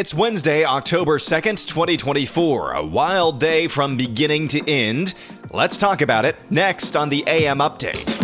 It's Wednesday, October 2nd, 2024. A wild day from beginning to end. Let's talk about it next on the AM Update.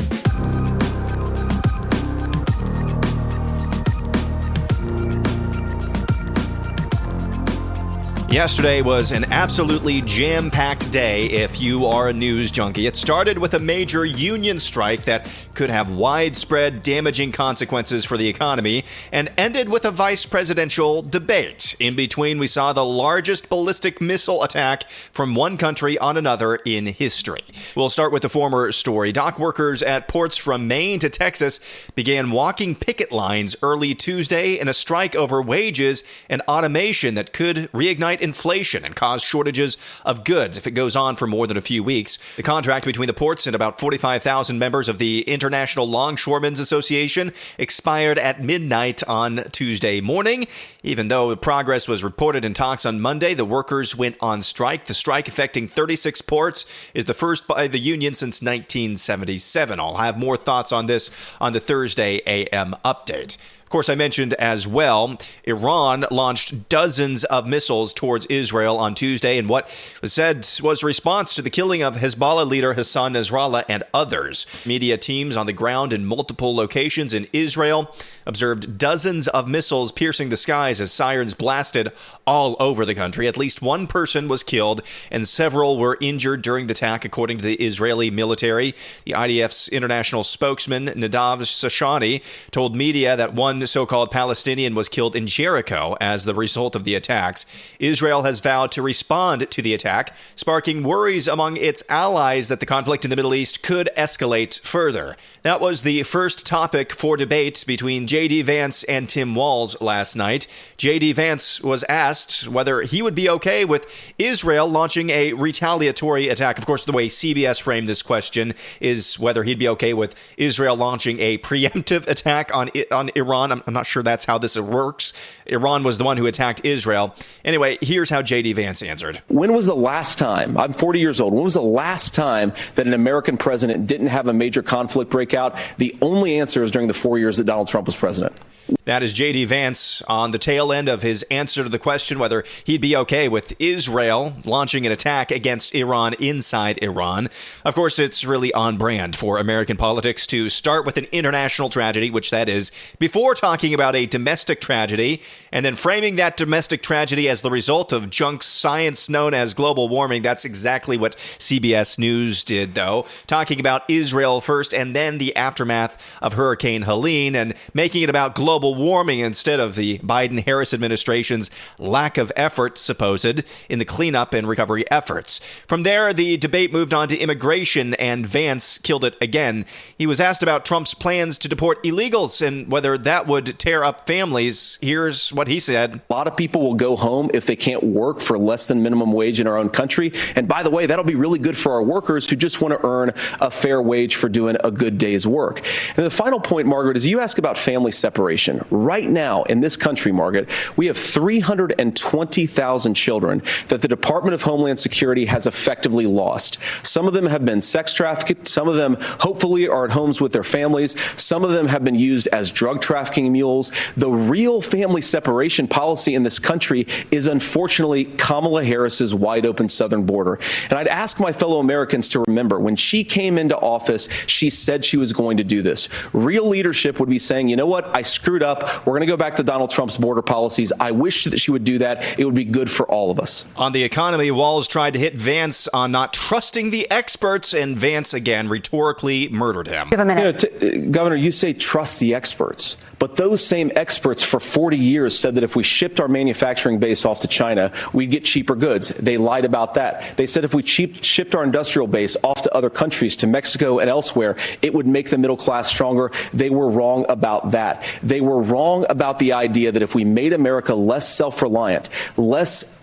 Yesterday was an absolutely jam-packed day if you are a news junkie. It started with a major union strike that could have widespread damaging consequences for the economy and ended with a vice presidential debate. In between, we saw the largest ballistic missile attack from one country on another in history. We'll start with the former story. Dock workers at ports from Maine to Texas began walking picket lines early Tuesday in a strike over wages and automation that could reignite inflation and cause shortages of goods if it goes on for more than a few weeks. The contract between the ports and about 45,000 members of the International Longshoremen's Association expired at midnight on Tuesday morning. Even though progress was reported in talks on Monday, the workers went on strike. The strike affecting 36 ports is the first by the union since 1977. I'll have more thoughts on this on the Thursday AM update. Of course, I mentioned as well, Iran launched dozens of missiles towards Israel on Tuesday in what was said was a response to the killing of Hezbollah leader Hassan Nasrallah and others. Media teams on the ground in multiple locations in Israel observed dozens of missiles piercing the skies as sirens blasted all over the country. At least one person was killed and several were injured during the attack, according to the Israeli military. The IDF's international spokesman, Nadav Shashani, told media that one so-called Palestinian was killed in Jericho as the result of the attacks. Israel has vowed to respond to the attack, sparking worries among its allies that the conflict in the Middle East could escalate further. That was the first topic for debate between J.D. Vance and Tim Walz last night. J.D. Vance was asked whether he would be okay with Israel launching a retaliatory attack. Of course, the way CBS framed this question is whether he'd be okay with Israel launching a preemptive attack on Iran. I'm not sure that's how this works. Iran was the one who attacked Israel. Anyway, here's how J.D. Vance answered. When was the last time, I'm 40 years old, when was the last time that an American president didn't have a major conflict break out? The only answer is during the 4 years that Donald Trump was president. That is J.D. Vance on the tail end of his answer to the question whether he'd be okay with Israel launching an attack against Iran inside Iran. Of course, it's really on brand for American politics to start with an international tragedy, which that is, before talking about a domestic tragedy, and then framing that domestic tragedy as the result of junk science known as global warming. That's exactly what CBS News did, though, talking about Israel first and then the aftermath of Hurricane Helene and making it about global warming instead of the Biden-Harris administration's lack of effort, supposed, in the cleanup and recovery efforts. From there, the debate moved on to immigration, and Vance killed it again. He was asked about Trump's plans to deport illegals and whether that would tear up families. Here's what he said. A lot of people will go home if they can't work for less than minimum wage in our own country. And by the way, that'll be really good for our workers who just want to earn a fair wage for doing a good day's work. And the final point, Margaret, is you ask about family separation. Right now in this country, Margaret, we have 320,000 children that the Department of Homeland Security has effectively lost. Some of them have been sex trafficked. Some of them hopefully are at homes with their families. Some of them have been used as drug trafficking mules. The real family separation policy in this country is unfortunately Kamala Harris's wide open southern border. And I'd ask my fellow Americans to remember when she came into office, she said she was going to do this. Real leadership would be saying, you know what, I screwed up. We're going to go back to Donald Trump's border policies. I wish that she would do that. It would be good for all of us. On the economy, Walz tried to hit Vance on not trusting the experts, and Vance again rhetorically murdered him. Give a minute. Governor, you say trust the experts, but those same experts for 40 years said that if we shipped our manufacturing base off to China, we'd get cheaper goods. They lied about that. They said if we shipped our industrial base off to other countries, to Mexico and elsewhere, it would make the middle class stronger. They were wrong about that. They were wrong about the idea that if we made America less self-reliant, less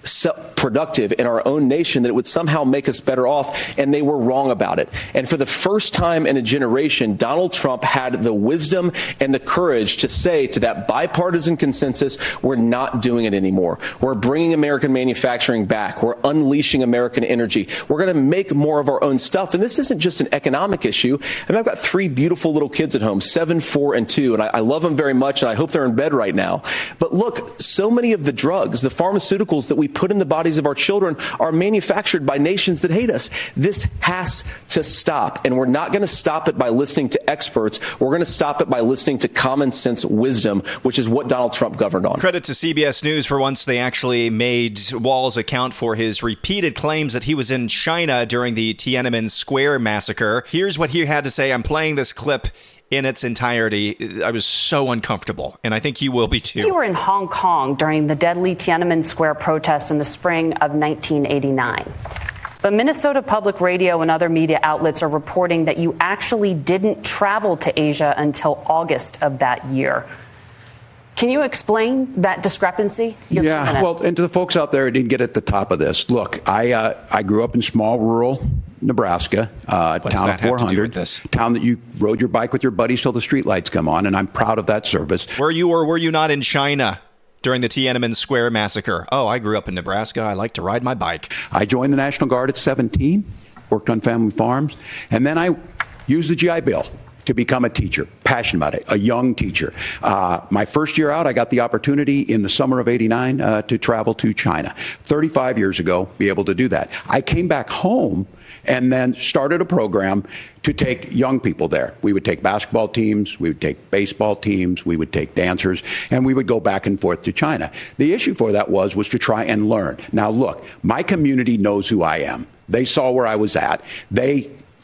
productive in our own nation, that it would somehow make us better off, and they were wrong about it. And for the first time in a generation, Donald Trump had the wisdom and the courage to say to that bipartisan consensus, we're not doing it anymore. We're bringing American manufacturing back. We're unleashing American energy. We're going to make more of our own stuff. And this isn't just an economic issue. I mean, I've got three beautiful little kids at home, 7, 4, and 2, and I love them very much. much, and I hope they're in bed right now. But look, so many of the drugs, the pharmaceuticals that we put in the bodies of our children are manufactured by nations that hate us. This has to stop, and we're not going to stop it by listening to experts. We're going to stop it by listening to common sense wisdom, which is what Donald Trump governed on. Credit to CBS News for once they actually made Walz account for his repeated claims that he was in China during the Tiananmen Square massacre. Here's what he had to say. I'm playing this clip in its entirety. I was so uncomfortable, and I think you will be too. You were in Hong Kong during the deadly Tiananmen Square protests in the spring of 1989. But Minnesota Public Radio and other media outlets are reporting that you actually didn't travel to Asia until August of that year. Can you explain that discrepancy? Yeah, well, and to the folks out there who didn't get at the top of this, look, I grew up in small rural Nebraska, town of 400, town that you rode your bike with your buddies till the streetlights come on, and I'm proud of that service. Were you or were you not in China during the Tiananmen Square massacre? Oh, I grew up in Nebraska. I like to ride my bike. I joined the National Guard at 17, worked on family farms, and then I used the GI Bill to become a teacher, passionate about it, a young teacher. My first year out, I got the opportunity in the summer of '89 to travel to China. 35 years ago, be able to do that. I came back home and then started a program to take young people there. We would take basketball teams, we would take baseball teams, we would take dancers, and we would go back and forth to China. The issue for that was to try and learn. Now, look, my community knows who I am. They saw where I was at.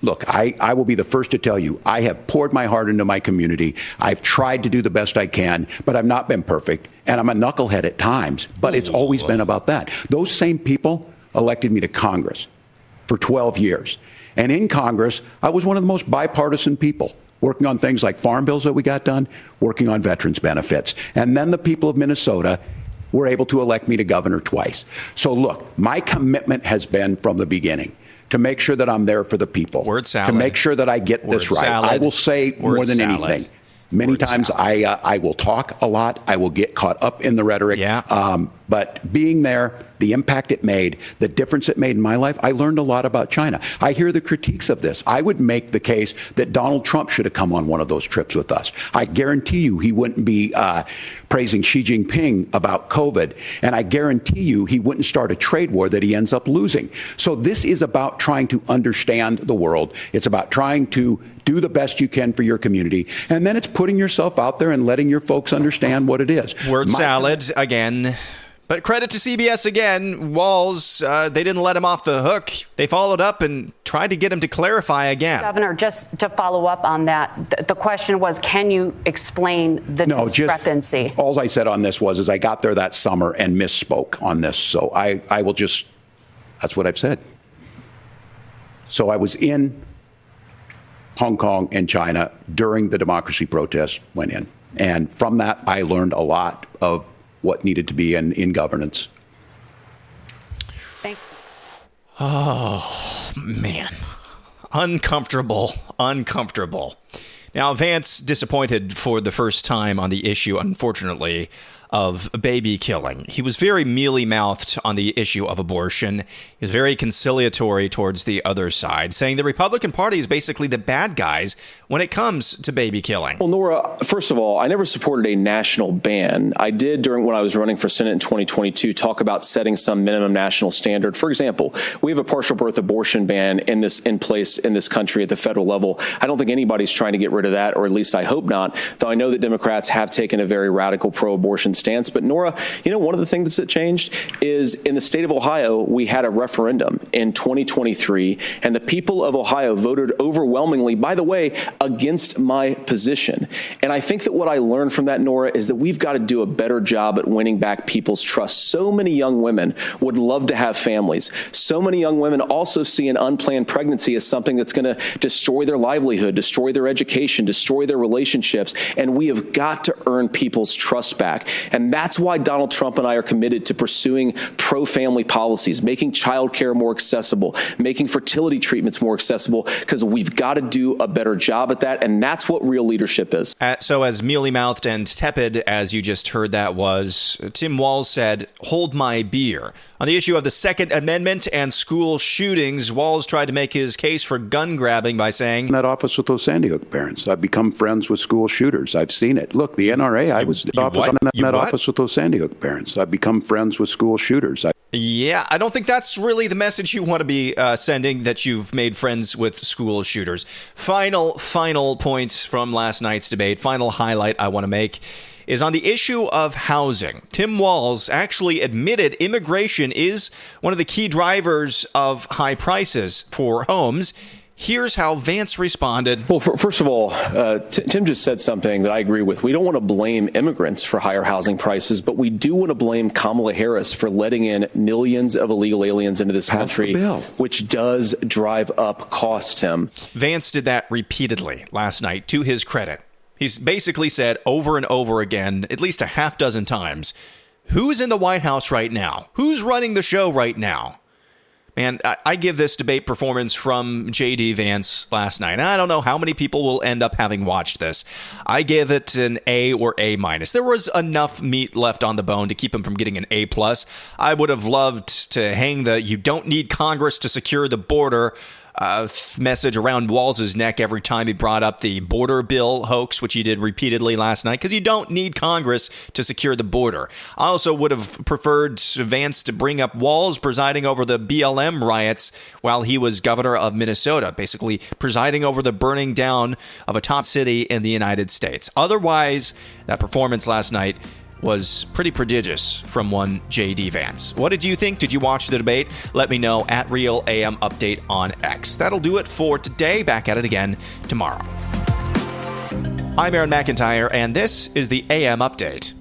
Look, I will be the first to tell you, I have poured my heart into my community. I've tried to do the best I can, but I've not been perfect. And I'm a knucklehead at times, but it's always been about that. Those same people elected me to Congress for 12 years. And in Congress, I was one of the most bipartisan people, working on things like farm bills that we got done, working on veterans benefits. And then the people of Minnesota were able to elect me to governor twice. So look, my commitment has been from the beginning to make sure that I'm there for the people. Word salad. To make sure that I get this right. Salad. I will say more than anything. Many times I will talk a lot. I will get caught up in the rhetoric. Yeah. But being there, the impact it made, the difference it made in my life, I learned a lot about China. I hear the critiques of this. I would make the case that Donald Trump should have come on one of those trips with us. I guarantee you he wouldn't be praising Xi Jinping about COVID. And I guarantee you he wouldn't start a trade war that he ends up losing. So this is about trying to understand the world. It's about trying to do the best you can for your community. And then it's putting yourself out there and letting your folks understand what it is. Word salad again. But credit to CBS again. Walz, they didn't let him off the hook. They followed up and tried to get him to clarify again. Governor, just to follow up on that, the question was, can you explain the discrepancy? All I said on this was I got there that summer and misspoke on this. So I will just, that's what I've said. So I was in Hong Kong and China during the democracy protests went in. And from that, I learned a lot of what needed to be in governance. Thank you. Oh, man. Uncomfortable. Now, Vance disappointed for the first time on the issue, unfortunately, of baby killing. He was very mealy-mouthed on the issue of abortion. He was very conciliatory towards the other side, saying the Republican Party is basically the bad guys when it comes to baby killing. Well, Nora, first of all, I never supported a national ban. I did when I was running for Senate in 2022 talk about setting some minimum national standard. For example, we have a partial birth abortion ban in place in this country at the federal level. I don't think anybody's trying to get rid of that, or at least I hope not, though I know that Democrats have taken a very radical pro-abortion stance. But Nora, one of the things that changed is in the state of Ohio, we had a referendum in 2023, and the people of Ohio voted overwhelmingly, by the way, against my position. And I think that what I learned from that, Nora, is that we've got to do a better job at winning back people's trust. So many young women would love to have families. So many young women also see an unplanned pregnancy as something that's going to destroy their livelihood, destroy their education, destroy their relationships. And we have got to earn people's trust back. And that's why Donald Trump and I are committed to pursuing pro-family policies, making childcare more accessible, making fertility treatments more accessible, because we've got to do a better job at that. And that's what real leadership is. So as mealy-mouthed and tepid as you just heard that was, Tim Walz said, "Hold my beer." On the issue of the Second Amendment and school shootings, Walz tried to make his case for gun grabbing by saying, In that office with those Sandy Hook parents. I've become friends with school shooters. I've seen it. Look, the NRA, I was in that office with those Sandy Hook parents. I've become friends with school shooters. Yeah, I don't think that's really the message you want to be sending, that you've made friends with school shooters. Final point from last night's debate, final highlight I want to make is on the issue of housing. Tim Walz actually admitted immigration is one of the key drivers of high prices for homes. Here's how Vance responded. Well, first of all, Tim just said something that I agree with. We don't want to blame immigrants for higher housing prices, but we do want to blame Kamala Harris for letting in millions of illegal aliens into this country, which does drive up costs, Tim. Vance did that repeatedly last night, to his credit. He's basically said over and over again, at least a half dozen times, who's in the White House right now? Who's running the show right now? Man, I give this debate performance from J.D. Vance last night. I don't know how many people will end up having watched this. I give it an A or A-. There was enough meat left on the bone to keep him from getting an A+. I would have loved to hang the "you don't need Congress to secure the border" message around Walz's neck every time he brought up the border bill hoax, which he did repeatedly last night, because you don't need Congress to secure the border. I also would have preferred Vance to bring up Walz presiding over the BLM riots while he was governor of Minnesota, basically presiding over the burning down of a top city in the United States. Otherwise, that performance last night was pretty prodigious from one J.D. Vance. What did you think? Did you watch the debate? Let me know at Real AM Update on X. That'll do it for today. Back at it again tomorrow. I'm Aaron McIntyre, and this is the AM Update.